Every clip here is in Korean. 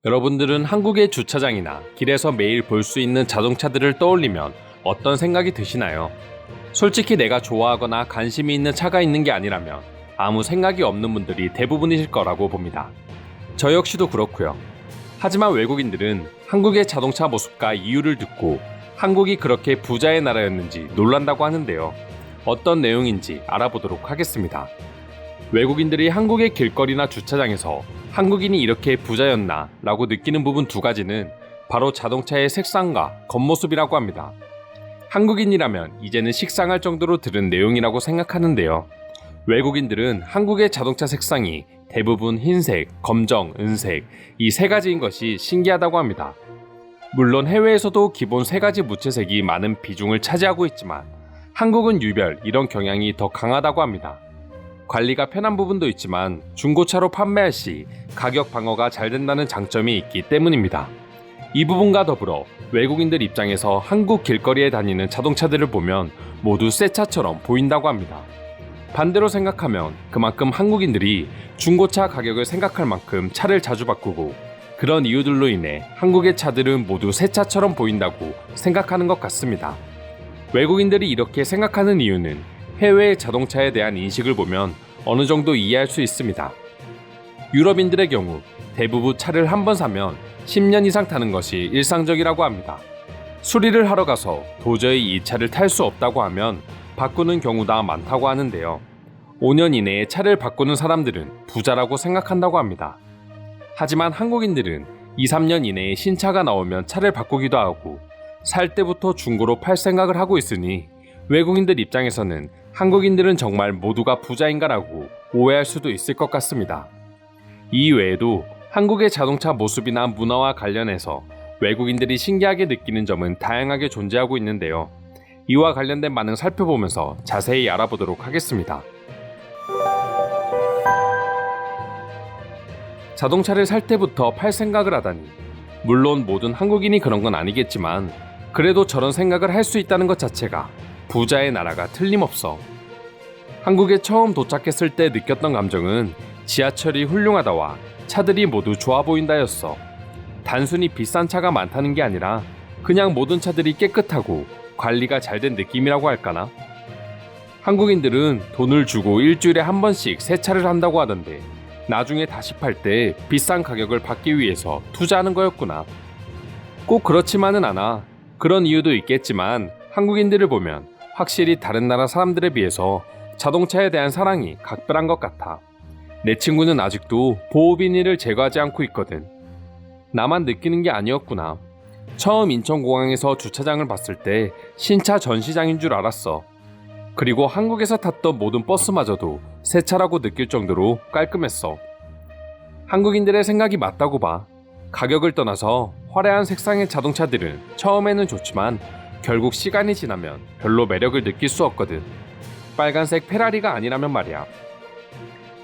여러분들은 한국의 주차장이나 길에서 매일 볼 수 있는 자동차들을 떠올리면 어떤 생각이 드시나요? 솔직히 내가 좋아하거나 관심이 있는 차가 있는 게 아니라면 아무 생각이 없는 분들이 대부분이실 거라고 봅니다. 저 역시도 그렇고요. 하지만 외국인들은 한국의 자동차 모습과 이유를 듣고 한국이 그렇게 부자의 나라였는지 놀란다고 하는데요. 어떤 내용인지 알아보도록 하겠습니다. 외국인들이 한국의 길거리나 주차장에서 한국인이 이렇게 부자였나 라고 느끼는 부분 두 가지는 바로 자동차의 색상과 겉모습이라고 합니다. 한국인이라면 이제는 식상할 정도로 들은 내용이라고 생각하는데요. 외국인들은 한국의 자동차 색상이 대부분 흰색, 검정, 은색 이 세 가지인 것이 신기하다고 합니다. 물론 해외에서도 기본 세 가지 무채색이 많은 비중을 차지하고 있지만 한국은 유별 이런 경향이 더 강하다고 합니다. 관리가 편한 부분도 있지만 중고차로 판매할 시 가격 방어가 잘 된다는 장점이 있기 때문입니다. 이 부분과 더불어 외국인들 입장에서 한국 길거리에 다니는 자동차들을 보면 모두 새 차처럼 보인다고 합니다. 반대로 생각하면 그만큼 한국인들이 중고차 가격을 생각할 만큼 차를 자주 바꾸고 그런 이유들로 인해 한국의 차들은 모두 새 차처럼 보인다고 생각하는 것 같습니다. 외국인들이 이렇게 생각하는 이유는 해외의 자동차에 대한 인식을 보면 어느 정도 이해할 수 있습니다. 유럽인들의 경우 대부분 차를 한 번 사면 10년 이상 타는 것이 일상적이라고 합니다. 수리를 하러 가서 도저히 이 차를 탈 수 없다고 하면 바꾸는 경우가 많다고 하는데요. 5년 이내에 차를 바꾸는 사람들은 부자라고 생각한다고 합니다. 하지만 한국인들은 2, 3년 이내에 신차가 나오면 차를 바꾸기도 하고 살 때부터 중고로 팔 생각을 하고 있으니 외국인들 입장에서는 한국인들은 정말 모두가 부자인가라고 오해할 수도 있을 것 같습니다. 이 외에도 한국의 자동차 모습이나 문화와 관련해서 외국인들이 신기하게 느끼는 점은 다양하게 존재하고 있는데요. 이와 관련된 반응 살펴보면서 자세히 알아보도록 하겠습니다. 자동차를 살 때부터 팔 생각을 하다니. 물론 모든 한국인이 그런 건 아니겠지만 그래도 저런 생각을 할 수 있다는 것 자체가 부자의 나라가 틀림없어. 한국에 처음 도착했을 때 느꼈던 감정은 지하철이 훌륭하다와 차들이 모두 좋아 보인다였어. 단순히 비싼 차가 많다는 게 아니라 그냥 모든 차들이 깨끗하고 관리가 잘 된 느낌이라고 할까나? 한국인들은 돈을 주고 일주일에 한 번씩 세차를 한다고 하던데 나중에 다시 팔 때 비싼 가격을 받기 위해서 투자하는 거였구나. 꼭 그렇지만은 않아. 그런 이유도 있겠지만 한국인들을 보면 확실히 다른 나라 사람들에 비해서 자동차에 대한 사랑이 각별한 것 같아. 내 친구는 아직도 보호 비닐을 제거하지 않고 있거든. 나만 느끼는 게 아니었구나. 처음 인천공항에서 주차장을 봤을 때 신차 전시장인 줄 알았어. 그리고 한국에서 탔던 모든 버스마저도 새 차라고 느낄 정도로 깔끔했어. 한국인들의 생각이 맞다고 봐. 가격을 떠나서 화려한 색상의 자동차들은 처음에는 좋지만 결국 시간이 지나면 별로 매력을 느낄 수 없거든. 빨간색 페라리가 아니라면 말이야.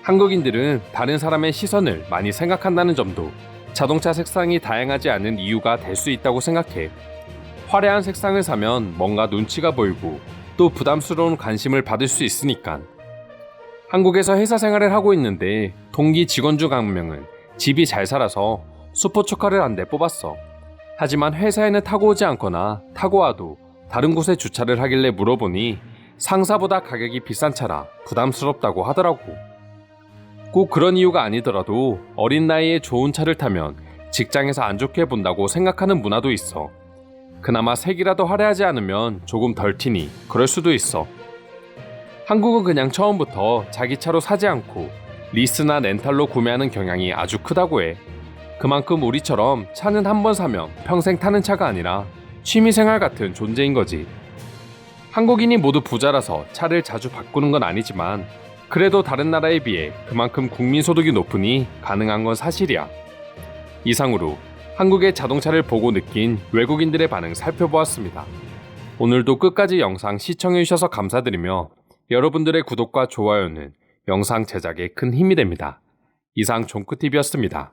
한국인들은 다른 사람의 시선을 많이 생각한다는 점도 자동차 색상이 다양하지 않은 이유가 될 수 있다고 생각해. 화려한 색상을 사면 뭔가 눈치가 보이고 또 부담스러운 관심을 받을 수 있으니까. 한국에서 회사 생활을 하고 있는데 동기 직원 중 한 명은 집이 잘 살아서 슈퍼초카를 한 대 뽑았어. 하지만 회사에는 타고 오지 않거나 타고 와도 다른 곳에 주차를 하길래 물어보니 상사보다 가격이 비싼 차라 부담스럽다고 하더라고. 꼭 그런 이유가 아니더라도 어린 나이에 좋은 차를 타면 직장에서 안 좋게 본다고 생각하는 문화도 있어. 그나마 색이라도 화려하지 않으면 조금 덜 티니 그럴 수도 있어. 한국은 그냥 처음부터 자기 차로 사지 않고 리스나 렌탈로 구매하는 경향이 아주 크다고 해. 그만큼 우리처럼 차는 한 번 사면 평생 타는 차가 아니라 취미생활 같은 존재인 거지. 한국인이 모두 부자라서 차를 자주 바꾸는 건 아니지만 그래도 다른 나라에 비해 그만큼 국민소득이 높으니 가능한 건 사실이야. 이상으로 한국의 자동차를 보고 느낀 외국인들의 반응 살펴보았습니다. 오늘도 끝까지 영상 시청해주셔서 감사드리며 여러분들의 구독과 좋아요는 영상 제작에 큰 힘이 됩니다. 이상 종크TV였습니다.